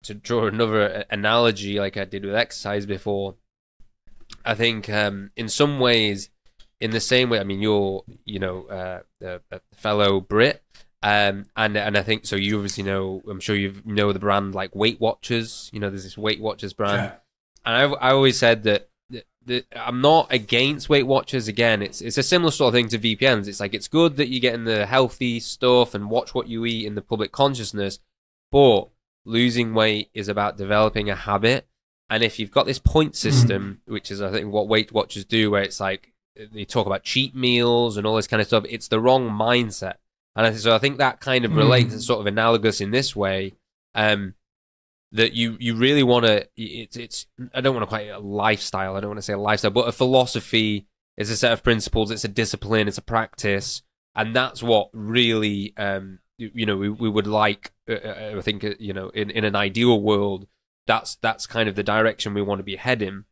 to draw another analogy, like I did with exercise before, I think in some ways, in the same way, I mean, you're, a fellow Brit, and I think so. You obviously know, I'm sure you know the brand like Weight Watchers. You know, there's this Weight Watchers brand, Yeah. and I always said that I'm not against Weight Watchers. Again, it's a similar sort of thing to VPNs. It's like it's good that you're getting the healthy stuff and watch what you eat in the public consciousness, but losing weight is about developing a habit. And if you've got this point system, which is I think what Weight Watchers do, where it's like they talk about cheat meals and all this kind of stuff, it's the wrong mindset. And so I think that kind of relates and sort of analogous in this way. That you really want to, it's I don't want to call it a lifestyle, I don't want to say a lifestyle, but a philosophy. It's a set of principles, it's a discipline, it's a practice, and that's what really we would like. I think in an ideal world, that's kind of the direction we want to be heading.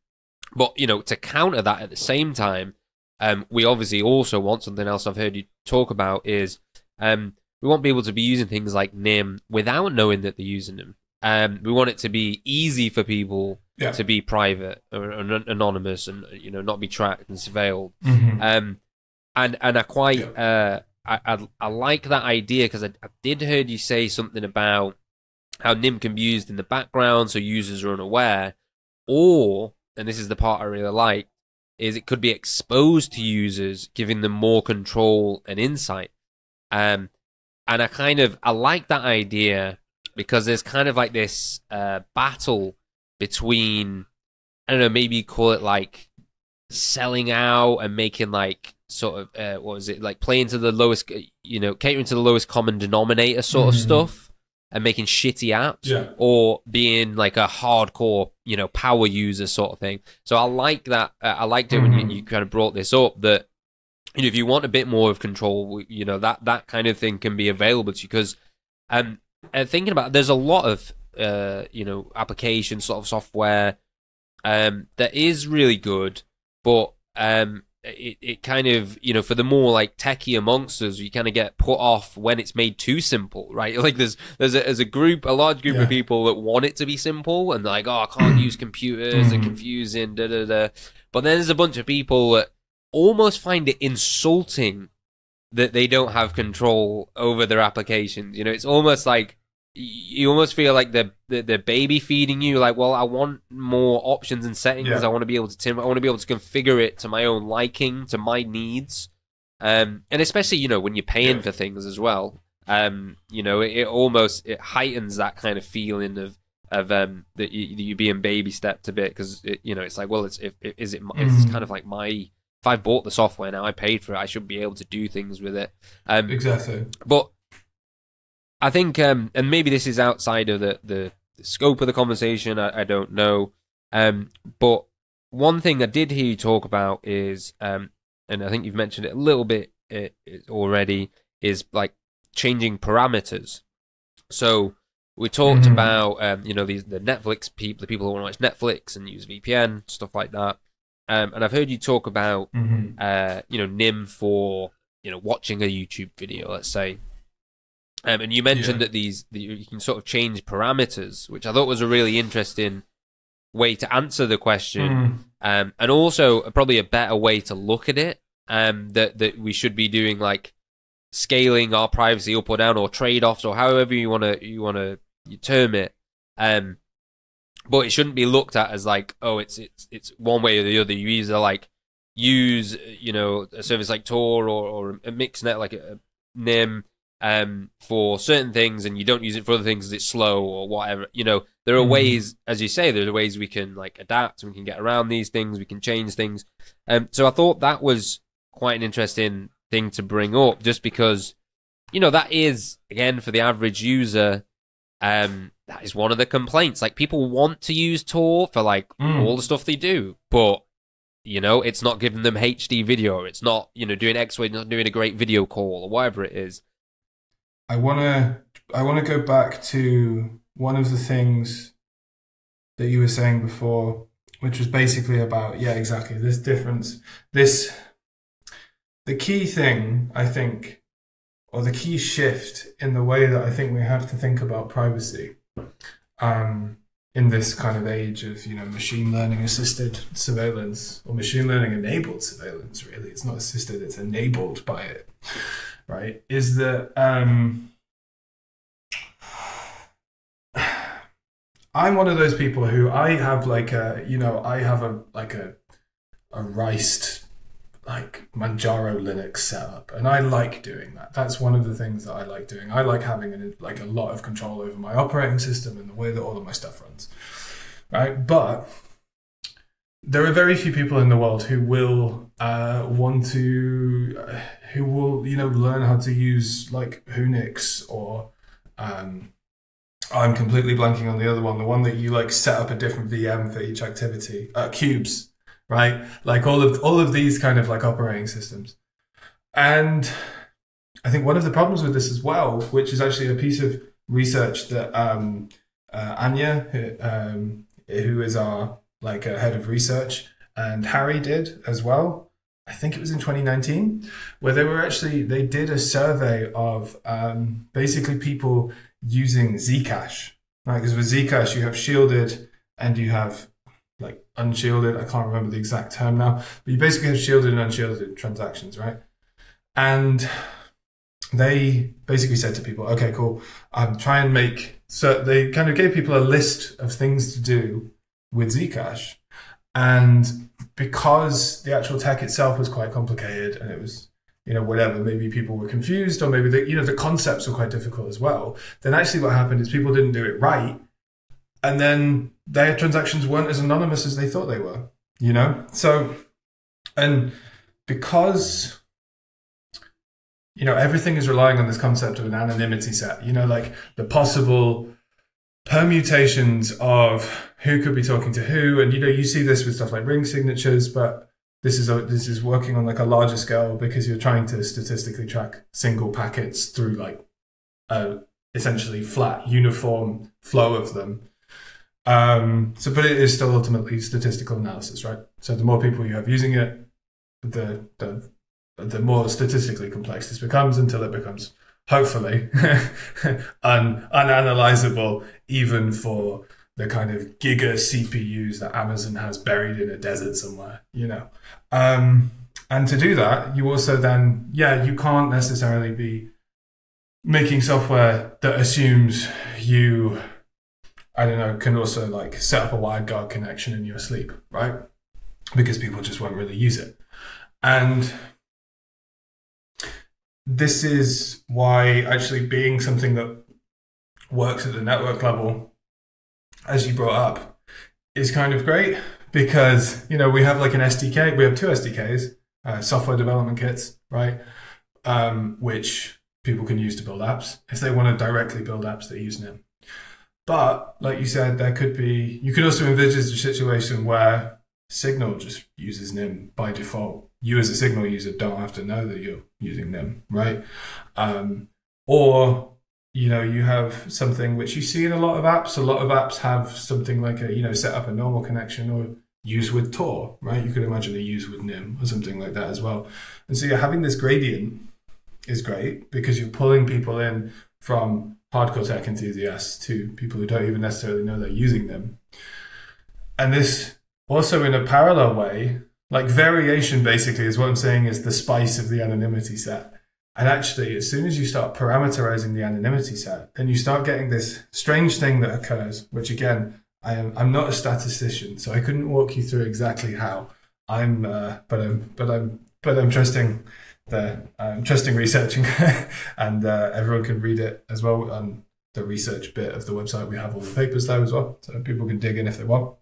But to counter that at the same time, we obviously also want something else I've heard you talk about is we want people to be using things like NIM without knowing that they're using them. We want it to be easy for people to be private or anonymous and not be tracked and surveilled. And I quite I like that idea because I did heard you say something about how NIM can be used in the background so users are unaware, or, and this is the part I really like, is it could be exposed to users, giving them more control and insight. And I like that idea because there's kind of like this battle between, I don't know, maybe you call it like selling out and making like sort of, what was it, like playing to the lowest, catering to the lowest common denominator sort of stuff and making shitty apps, or being like a hardcore, power user sort of thing. So I like that. I liked it when you kind of brought this up that, if you want a bit more of control, that kind of thing can be available to you because, thinking about it, there's a lot of application sort of software that is really good, but it kind of for the more like techie amongst us, you kind of get put off when it's made too simple, right? Like there's a large group of people that want it to be simple and they're like, oh, I can't use computers, they're confusing, da da da. But then there's a bunch of people that almost find it insulting that they don't have control over their applications. It's almost like you almost feel like they're baby feeding you. Like, well, I want more options and settings. I want to be able to configure it to my own liking, to my needs. And especially, when you're paying for things as well. It heightens that kind of feeling of that you being baby stepped a bit because it's like, well, it's kind of like my. If I bought the software now, I paid for it, I should be able to do things with it. Exactly. But I think, and maybe this is outside of the scope of the conversation, I don't know. But one thing I did hear you talk about is, and I think you've mentioned it a little bit already, is like changing parameters. So we talked about, the Netflix people, the people who want to watch Netflix and use VPN, stuff like that. And I've heard you talk about, NIM for, watching a YouTube video, let's say. And you mentioned that you can sort of change parameters, which I thought was a really interesting way to answer the question. And also probably a better way to look at it, that we should be doing like scaling our privacy up or down or trade-offs or however you want to term it. But it shouldn't be looked at as like, oh, it's one way or the other. You either like use, a service like Tor or a mixnet like a NIM for certain things, and you don't use it for other things because it's slow or whatever. There are ways, as you say, there are ways we can like adapt and we can get around these things, we can change things. So I thought that was quite an interesting thing to bring up, just because, that is, again, for the average user, that is one of the complaints. Like, people want to use Tor for like all the stuff they do, but it's not giving them HD video. It's not, doing X-Ray, not doing a great video call or whatever it is. I wanna go back to one of the things that you were saying before, which was basically about, exactly, this difference. The key thing, I think, or the key shift in the way that I think we have to think about privacy in this kind of age of, machine learning assisted surveillance, or machine learning enabled surveillance, really. It's not assisted, it's enabled by it, right? Is that I'm one of those people who I have like a riced like Manjaro Linux setup, and I like doing that. That's one of the things that I like doing. I like having a lot of control over my operating system and the way that all of my stuff runs, right? But there are very few people in the world who will learn how to use like Unix or I'm completely blanking on the other one, the one that you like set up a different VM for each activity, cubes. Right, like all of these kind of like operating systems. And I think one of the problems with this as well, which is actually a piece of research that Anya, who is our head of research, and Harry did as well. I think it was in 2019, where they did a survey of basically people using Zcash, right? Because with Zcash you have shielded and you have like unshielded. I can't remember the exact term now, but you basically have shielded and unshielded transactions, right? And they basically said to people, okay, cool, try and make, so they kind of gave people a list of things to do with Zcash. And because the actual tech itself was quite complicated and it was, whatever, maybe people were confused, or maybe the concepts were quite difficult as well, then actually what happened is people didn't do it right. And then their transactions weren't as anonymous as they thought they were, So, and because, everything is relying on this concept of an anonymity set, like the possible permutations of who could be talking to who. And, you see this with stuff like ring signatures, but this is working on like a larger scale because you're trying to statistically track single packets through like a essentially flat, uniform flow of them. But it is still ultimately statistical analysis, right? So the more people you have using it, the more statistically complex this becomes, until it becomes, hopefully, unanalyzable even for the kind of giga CPUs that Amazon has buried in a desert somewhere, And to do that, you also then, you can't necessarily be making software that assumes you, can also like set up a WireGuard connection in your sleep, right? Because people just won't really use it. And this is why actually being something that works at the network level, as you brought up, is kind of great, because, we have like an SDK, we have two SDKs, software development kits, right? Which people can use to build apps if they want to directly build apps that use NIM. But like you said, you could also envisage a situation where Signal just uses NIM by default. You as a Signal user don't have to know that you're using NIM, right? Or, you have something which you see in a lot of apps. A lot of apps have something like set up a normal connection or use with Tor, right? You could imagine a use with NIM or something like that as well. And so you're having this gradient is great because you're pulling people in from hardcore tech enthusiasts to people who don't even necessarily know they're using them. And this also, in a parallel way, like variation basically is what I'm saying is the spice of the anonymity set. And actually, as soon as you start parameterizing the anonymity set, then you start getting this strange thing that occurs, which again, I'm not a statistician, so I couldn't walk you through exactly how. But I'm trusting trusting researching, and everyone can read it as well on the research bit of the website. We have all the papers there as well, so people can dig in if they want.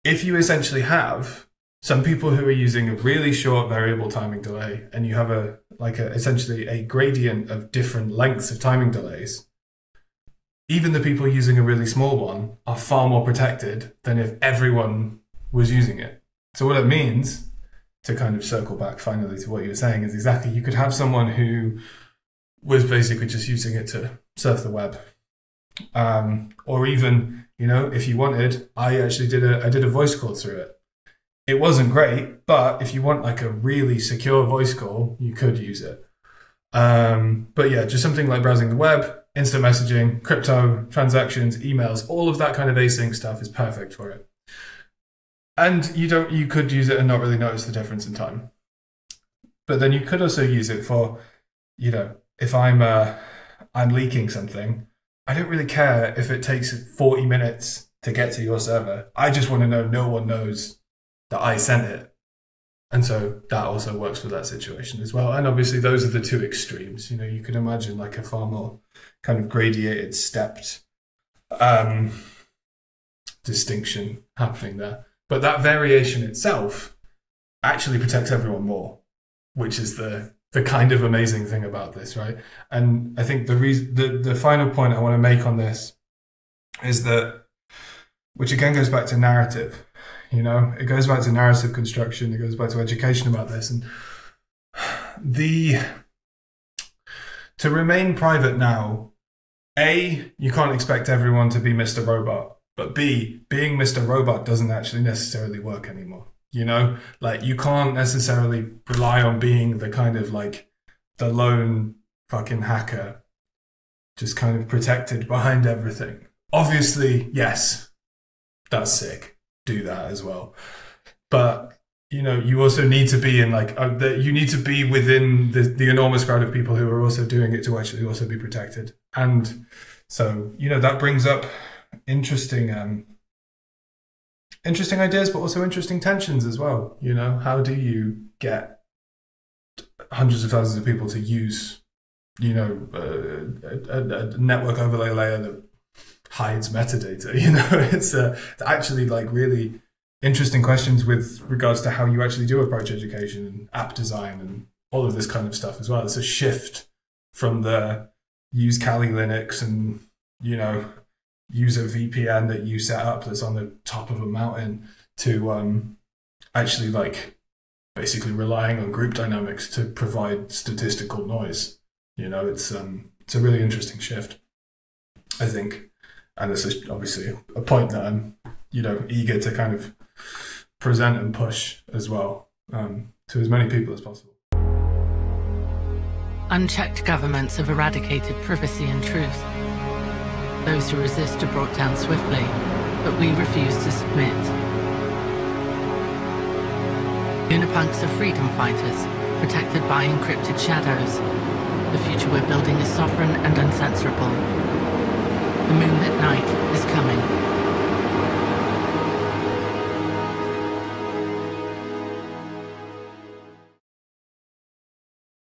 If you essentially have some people who are using a really short variable timing delay, and you have essentially a gradient of different lengths of timing delays, even the people using a really small one are far more protected than if everyone was using it. So what it means, to kind of circle back finally to what you were saying, is exactly, you could have someone who was basically just using it to surf the web. Or even, if you wanted, I did a voice call through it. It wasn't great, but if you want like a really secure voice call, you could use it. But yeah, just something like browsing the web, instant messaging, crypto, transactions, emails, all of that kind of async stuff is perfect for it. And you could use it and not really notice the difference in time. But then you could also use it for, if I'm leaking something, I don't really care if it takes 40 minutes to get to your server. I just want to know no one knows that I sent it. And so that also works for that situation as well. And obviously those are the two extremes. You can imagine like a far more kind of gradiated, stepped distinction happening there. But that variation itself actually protects everyone more, which is the kind of amazing thing about this, right? And I think the final point I want to make on this is that, which again goes back to narrative, it goes back to narrative construction, it goes back to education about this. And to remain private now, A, you can't expect everyone to be Mr. Robot, but B, being Mr. Robot doesn't actually necessarily work anymore. Like you can't necessarily rely on being the kind of like the lone fucking hacker, just kind of protected behind everything. Obviously, yes, that's sick. Do that as well. But, you also need to be in like, you need to be within the enormous crowd of people who are also doing it to actually also be protected. And so, that brings up interesting ideas, but also interesting tensions as well. How do you get hundreds of thousands of people to use, a network overlay layer that hides metadata? It's actually like really interesting questions with regards to how you actually do approach education and app design and all of this kind of stuff as well. It's a shift from the use Kali Linux and, use a VPN that you set up that's on the top of a mountain to actually like basically relying on group dynamics to provide statistical noise. It's a really interesting shift, I think. And this is obviously a point that I'm, eager to kind of present and push as well to as many people as possible. Unchecked governments have eradicated privacy and truth. Those who resist are brought down swiftly, but we refuse to submit. Unipunks are freedom fighters, protected by encrypted shadows. The future we're building is sovereign and uncensorable. The moonlit night is coming.